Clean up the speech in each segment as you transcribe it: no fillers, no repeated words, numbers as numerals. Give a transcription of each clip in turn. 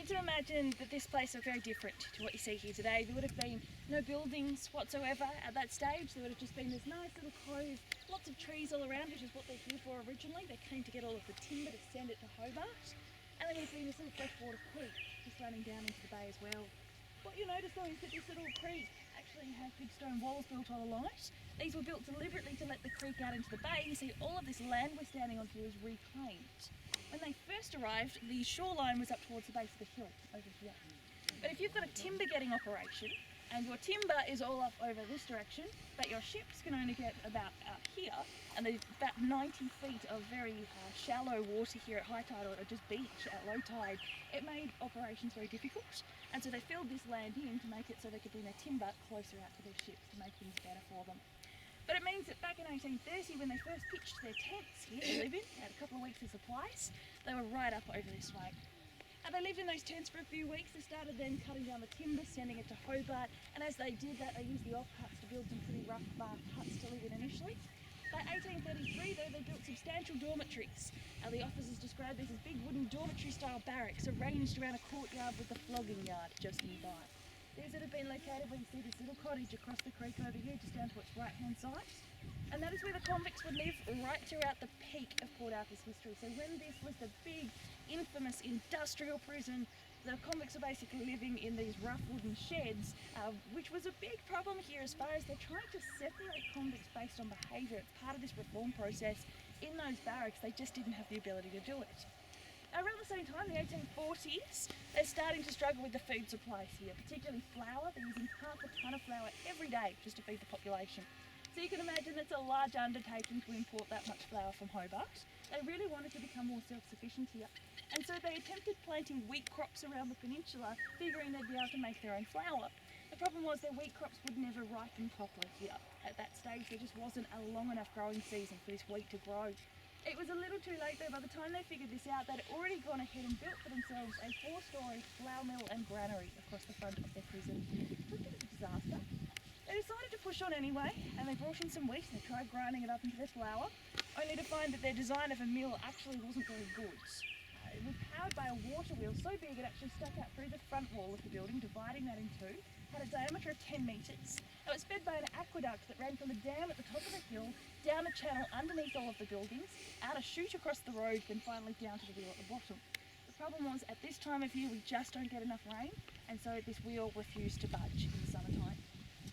need to imagine that this place looked very different to what you see here today. There would have been no buildings whatsoever at that stage. There would have just been this nice little cove, lots of trees all around, which is what they're here for originally. They came to get all of the timber to send it to Hobart. And then there's been this little freshwater creek just running down into the bay as well. What you'll notice though is that this little creek actually has big stone walls built all along it. These were built deliberately to let the creek out into the bay. You see all of this land we're standing on here is reclaimed. When they first arrived, the shoreline was up towards the base of the hill over here. But if you've got a timber getting operation and your timber is all up over this direction, but your ships can only get about out here, and there's about 90 feet of very shallow water here at high tide or just beach at low tide, it made operations very difficult. And so they filled this land in to make it so they could bring their timber closer out to their ships to make things better for them. But it means that back in 1830, when they first pitched their tents here to live in, they had a couple of weeks of supplies, they were right up over this way. And they lived in those tents for a few weeks. They started then cutting down the timber, sending it to Hobart, and as they did that, they used the offcuts to build some pretty rough bark huts to live in initially. By 1833 though, they built substantial dormitories. The officers described these as big wooden dormitory-style barracks arranged around a courtyard with the flogging yard just nearby. These would have been located where you see this little cottage across the creek over here, just down to its right-hand side. And that is where the convicts would live right throughout the peak of Port Arthur's history. So when this was the big, infamous industrial prison, the convicts were basically living in these rough wooden sheds, which was a big problem here as far as they're trying to separate convicts based on behaviour. It's part of this reform process. In those barracks, they just didn't have the ability to do it. Around the same time, the 1840s, they're starting to struggle with the food supplies here, particularly flour. They're using half a tonne of flour every day just to feed the population. So you can imagine it's a large undertaking to import that much flour from Hobart. They really wanted to become more self-sufficient here. And so they attempted planting wheat crops around the peninsula, figuring they'd be able to make their own flour. The problem was their wheat crops would never ripen properly here. At that stage, there just wasn't a long enough growing season for this wheat to grow. It was a little too late though. By the time they figured this out, they'd already gone ahead and built for themselves a 4-storey flour mill and granary across the front of their prison. It was a bit of a disaster. They decided to push on anyway, and they brought in some wheat and they tried grinding it up into their flour, only to find that their design of a mill actually wasn't very good. It was powered by a water wheel so big it actually stuck out through the front wall of the building, dividing that in two. Had a diameter of 10 metres. It was fed by an aqueduct that ran from a dam at the top of the hill, down a channel underneath all of the buildings, out a chute across the road, then finally down to the wheel at the bottom. The problem was, at this time of year, we just don't get enough rain, and so this wheel refused to budge in the summertime.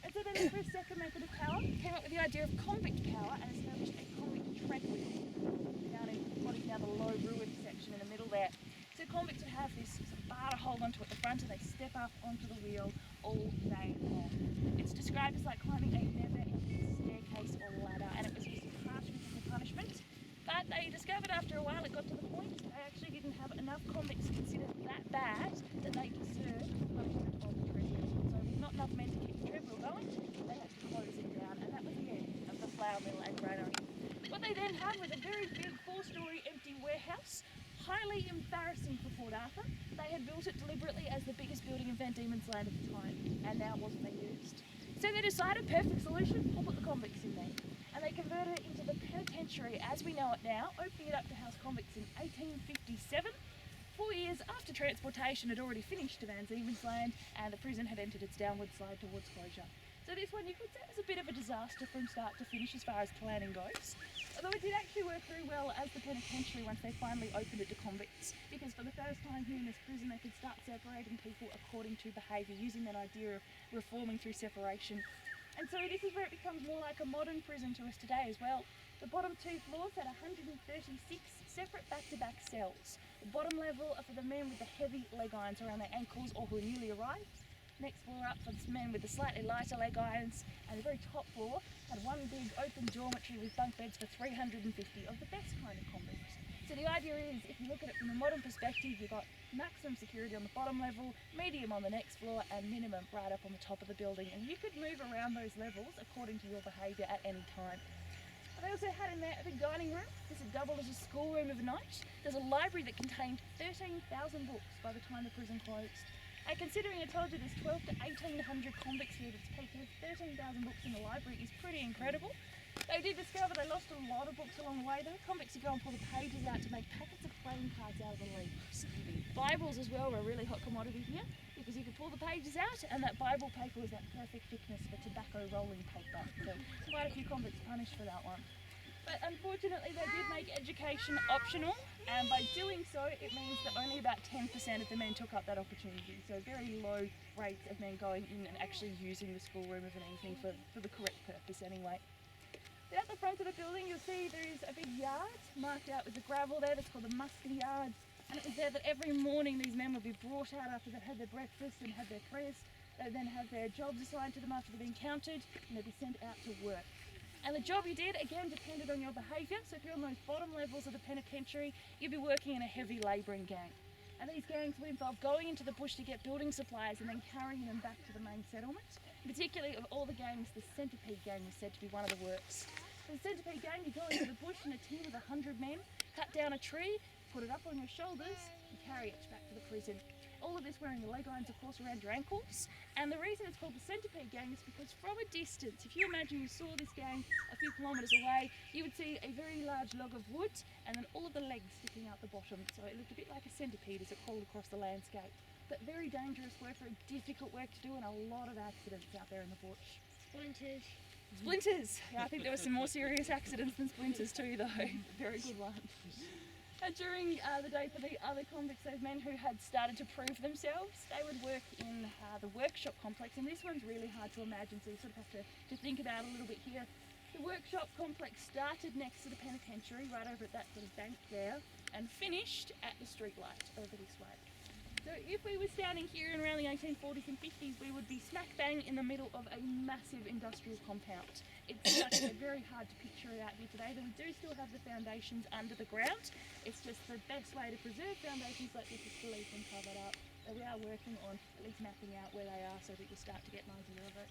And so then for a second method of power, came up with the idea of convict power and established a convict tread wheel down in what is now the low ruined section in the middle there. So convicts would have this sort of bar to hold onto at the front, and they step up onto the wheel all day long. It's described as like climbing a never-ending staircase or ladder, and it was used as harsh physical punishment. But they discovered after a while it got to the point they actually didn't have enough convicts considered that bad that they deserved the punishment of the tread wheel. So with not enough men to keep the tread wheel going, they had to close it down, and that was the end of the flour mill and granary. What they then had was a very big 4-storey empty warehouse, highly embarrassing for Port Arthur. They had built it deliberately as the biggest building in Van Diemen's Land at the time, and now wasn't being used. So they decided, perfect solution, we'll put the convicts in there. And they converted it into the penitentiary as we know it now, opening it up to house convicts in 1857. 4 years after transportation had already finished to Van Diemen's Land and the prison had entered its downward slide towards closure. So this one you could say was a bit of a disaster from start to finish as far as planning goes. Although it did actually work very well as the penitentiary once they finally opened it to convicts, because for the first time here in this prison they could start separating people according to behaviour, using that idea of reforming through separation. And so this is where it becomes more like a modern prison to us today as well. The bottom 2 floors had 136 separate back-to-back cells. The bottom level are for the men with the heavy leg irons around their ankles or who are newly arrived. Next floor up for the men with the slightly lighter leg irons, and the very top floor had one big open dormitory with bunk beds for 350 of the best kind of convicts. So the idea is, if you look at it from a modern perspective, you've got maximum security on the bottom level, medium on the next floor, and minimum right up on the top of the building. And you could move around those levels according to your behaviour at any time. They also had in there a big dining room. This would double as a schoolroom overnight. There's a library that contained 13,000 books by the time the prison closed. And considering I told you there's 12 to 1,800 convicts here at its peak, 13,000 books in the library is pretty incredible. They did discover they lost a lot of books along the way though. Convicts would go and pull the pages out to make packets of playing cards out of the leaves. Bibles as well are a really hot commodity here because you can pull the pages out and that Bible paper was that perfect thickness for tobacco rolling paper. So quite a few convicts punished for that one. But unfortunately they did make education optional, and by doing so it means that only about 10% of the men took up that opportunity. So very low rates of men going in and actually using the schoolroom of an evening for the correct purpose anyway. But at the front of the building you'll see there is a big yard marked out with the gravel there that's called the muster yard. And it was there that every morning these men would be brought out after they'd had their breakfast and had their prayers. They'd then have their jobs assigned to them after they'd been counted, and they'd be sent out to work. And the job you did, again, depended on your behaviour. So if you're on those bottom levels of the penitentiary, you'd be working in a heavy labouring gang. And these gangs would involve going into the bush to get building supplies and then carrying them back to the main settlement. Particularly of all the gangs, the centipede gang was said to be one of the worst. The centipede gang, you go into the bush in a team of 100 men, cut down a tree, put it up on your shoulders and carry it back to the prison. All of this wearing the leg irons, of course, around your ankles. And the reason it's called the centipede gang is because from a distance, if you imagine you saw this gang a few kilometres away, you would see a very large log of wood and then all of the legs sticking out the bottom. So it looked a bit like a centipede as it crawled across the landscape. But very dangerous work, very difficult work to do, and a lot of accidents out there in the bush. Splinters. Splinters! Yeah, I think there were some more serious accidents than splinters too, though. Very good one. And during the day for the other convicts, those men who had started to prove themselves, they would work in the workshop complex, and this one's really hard to imagine, so you sort of have to think about it a little bit here. The workshop complex started next to the penitentiary, right over at that sort of bank there, and finished at the street light over this way. So if we were standing here in around the 1840s and 50s, we would be smack bang in the middle of a massive industrial compound. It's just very hard to picture it out here today, but we do still have the foundations under the ground. It's just the best way to preserve foundations like this is to leave them covered up. So we are working on at least mapping out where they are so that you start to get an idea of it.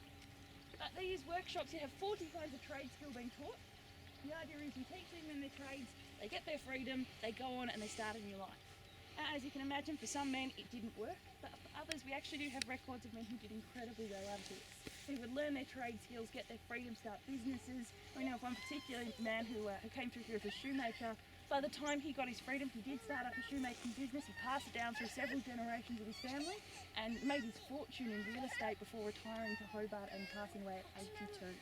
At these workshops you have 40 kinds of trades still being taught. The idea is you teach them their trades, they get their freedom, they go on and they start a new life. As you can imagine, for some men it didn't work, but for others we actually do have records of men who did incredibly well out of this. Who would learn their trade skills, get their freedom, start businesses. We know of one particular man who came through here as a shoemaker. By the time he got his freedom, he did start up a shoemaking business. He passed it down through several generations of his family and made his fortune in real estate before retiring to Hobart and passing away at 82.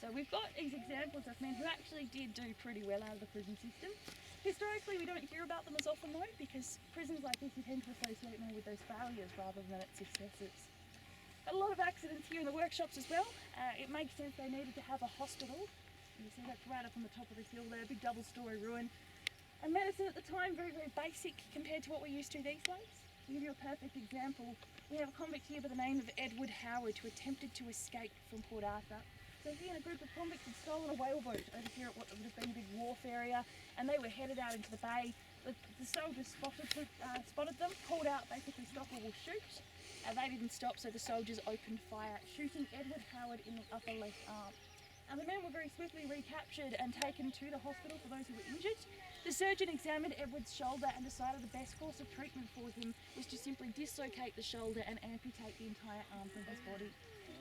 So we've got these examples of men who actually did do pretty well out of the prison system. Historically, we don't hear about them as often though, because prisons like this you tend to associate more with those failures rather than its successes. A lot of accidents here in the workshops as well. It makes sense they needed to have a hospital. You see that's right up on the top of this hill there, a big double-storey ruin. And medicine at the time, very, very basic compared to what we're used to these days. To give you a perfect example, we have a convict here by the name of Edward Howard who attempted to escape from Port Arthur. So he and a group of convicts had stolen a whaleboat over here at what would have been a big wharf area, and they were headed out into the bay. The soldiers spotted them, called out basically stop or we'll shoot, and they didn't stop, so the soldiers opened fire, shooting Edward Howard in the upper left arm. And the men were very swiftly recaptured and taken to the hospital for those who were injured. The surgeon examined Edward's shoulder and decided the best course of treatment for him was to simply dislocate the shoulder and amputate the entire arm from his body.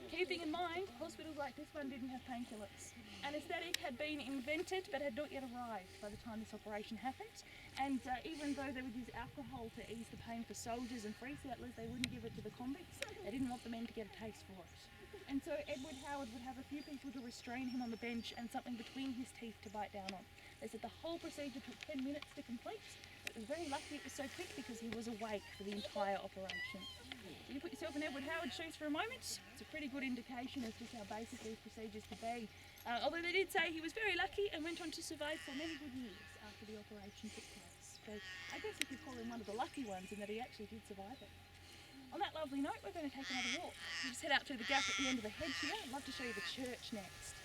Keeping in mind, hospitals like this one didn't have painkillers. Anaesthetic had been invented but had not yet arrived by the time this operation happened. And even though they would use alcohol to ease the pain for soldiers and free settlers, they wouldn't give it to the convicts. They didn't want the men to get a taste for it. And so Edward Howard would have a few people to restrain him on the bench and something between his teeth to bite down on. They said the whole procedure took 10 minutes to complete. It was very lucky it was so quick because he was awake for the entire operation. So you put yourself in Edward Howard's shoes for a moment. It's a pretty good indication of just how basic these procedures could be. Although they did say he was very lucky and went on to survive for many good years after the operation took place. So I guess you could call him one of the lucky ones in that he actually did survive it. On that lovely note, we're going to take another walk. We'll just head out through the gap at the end of the hedge here. I'd love to show you the church next.